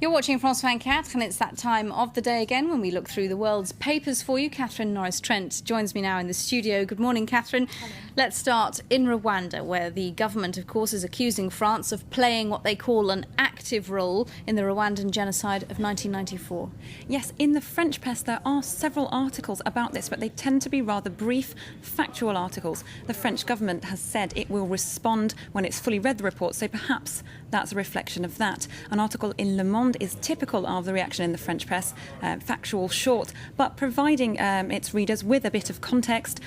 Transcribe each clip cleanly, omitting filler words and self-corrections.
You're watching France 24, and it's that time of the day again when we look through the world's papers for you. Catherine Norris-Trent joins me now in the studio. Good morning, Catherine. Hello. Let's start in Rwanda, where the government, of course, is accusing France of playing what they call an active role in the Rwandan genocide of 1994. Yes, in the French press there are several articles about this, but they tend to be rather brief, factual articles. The French government has said it will respond when it's fully read the report, so perhaps that's a reflection of that. An article in Le Monde is typical of the reaction in the French press, factual, short, but providing its readers with a bit of context,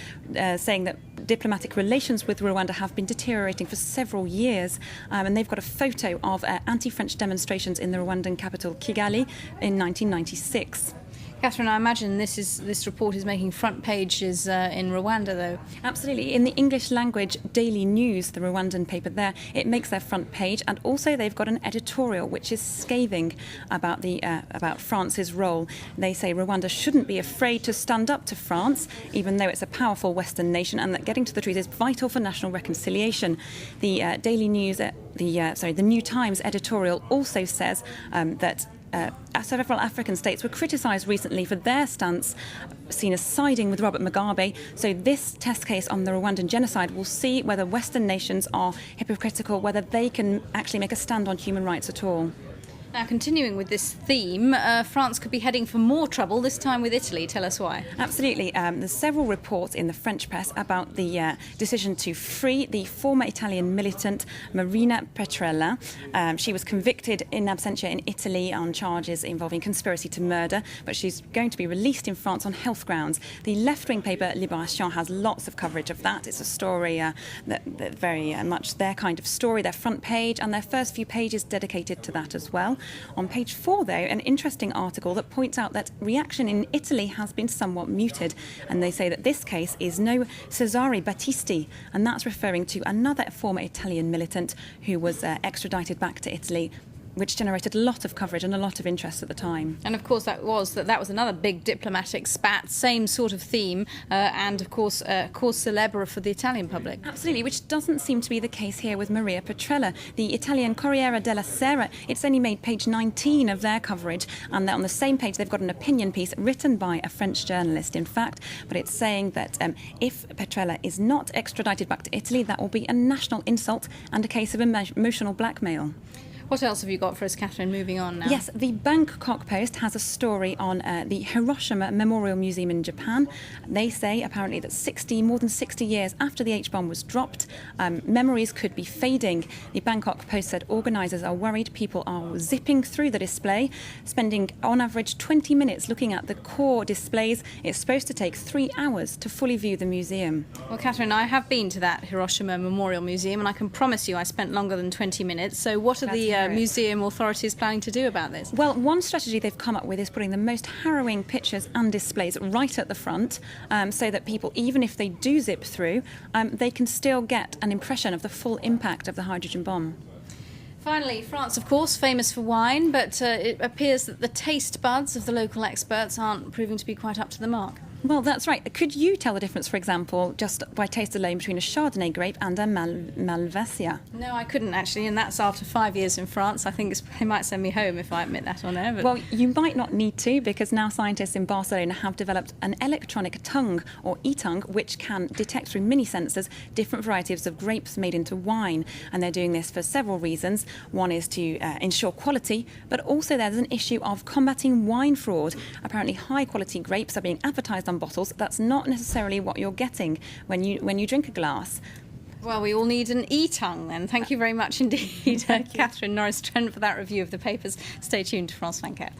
saying that diplomatic relations with Rwanda have been deteriorating for several years, and they've got a photo of anti-French demonstrations in the Rwandan capital Kigali in 1996. Catherine, I imagine this report is making front pages in Rwanda, though. Absolutely. In the English language Daily News, the Rwandan paper there, it makes their front page, and also they've got an editorial which is scathing about France's role. They say Rwanda shouldn't be afraid to stand up to France, even though it's a powerful Western nation, and that getting to the truth is vital for national reconciliation. The Daily News, the New Times editorial also says that several African states were criticised recently for their stance, seen as siding with Robert Mugabe. So this test case on the Rwandan genocide will see whether Western nations are hypocritical, whether they can actually make a stand on human rights at all. Now, continuing with this theme, France could be heading for more trouble, this time with Italy. Tell us why. Absolutely. There's several reports in the French press about the decision to free the former Italian militant Marina Petrella. She was convicted in absentia in Italy on charges involving conspiracy to murder, but she's going to be released in France on health grounds. The left-wing paper Libération has lots of coverage of that. It's a story that very much their kind of story, their front page, and their first few pages dedicated to that as well. On page 4, though, an interesting article that points out that reaction in Italy has been somewhat muted, and they say that this case is no Cesare Battisti, and that's referring to another former Italian militant who was extradited back to Italy, which generated a lot of coverage and a lot of interest at the time. And of course that was another big diplomatic spat, same sort of theme, and of course cause célèbre for the Italian public. Absolutely, which doesn't seem to be the case here with Marina Petrella. The Italian Corriere della Sera, it's only made page 19 of their coverage, and on the same page they've got an opinion piece written by a French journalist, in fact, but it's saying that if Petrella is not extradited back to Italy, that will be a national insult and a case of emotional blackmail. What else have you got for us, Catherine, moving on now? Yes, the Bangkok Post has a story on the Hiroshima Memorial Museum in Japan. They say, apparently, that more than 60 years after the H-bomb was dropped, memories could be fading. The Bangkok Post said organisers are worried people are zipping through the display, spending on average 20 minutes looking at the core displays. It's supposed to take 3 hours to fully view the museum. Well, Catherine, I have been to that Hiroshima Memorial Museum, and I can promise you I spent longer than 20 minutes. So what are the museum authorities planning to do about this? Well, one strategy they've come up with is putting the most harrowing pictures and displays right at the front, so that people, even if they do zip through, they can still get an impression of the full impact of the hydrogen bomb. Finally, France, of course, famous for wine, but it appears that the taste buds of the local experts aren't proving to be quite up to the mark. Well, that's right. Could you tell the difference, for example, just by taste alone between a Chardonnay grape and a Malvasia? No, I couldn't, actually, and that's after 5 years in France. I think they might send me home if I admit that on air. But... Well, you might not need to, because now scientists in Barcelona have developed an electronic tongue, or e-tongue, which can detect through mini sensors different varieties of grapes made into wine. And they're doing this for several reasons. One is to ensure quality, but also there's an issue of combating wine fraud. Apparently, high-quality grapes are being advertised on bottles. That's not necessarily what you're getting when you drink a glass. Well, we all need an e-tongue then. Thank you very much indeed, Catherine Norris-Trent, for that review of the papers. Stay tuned to France 24.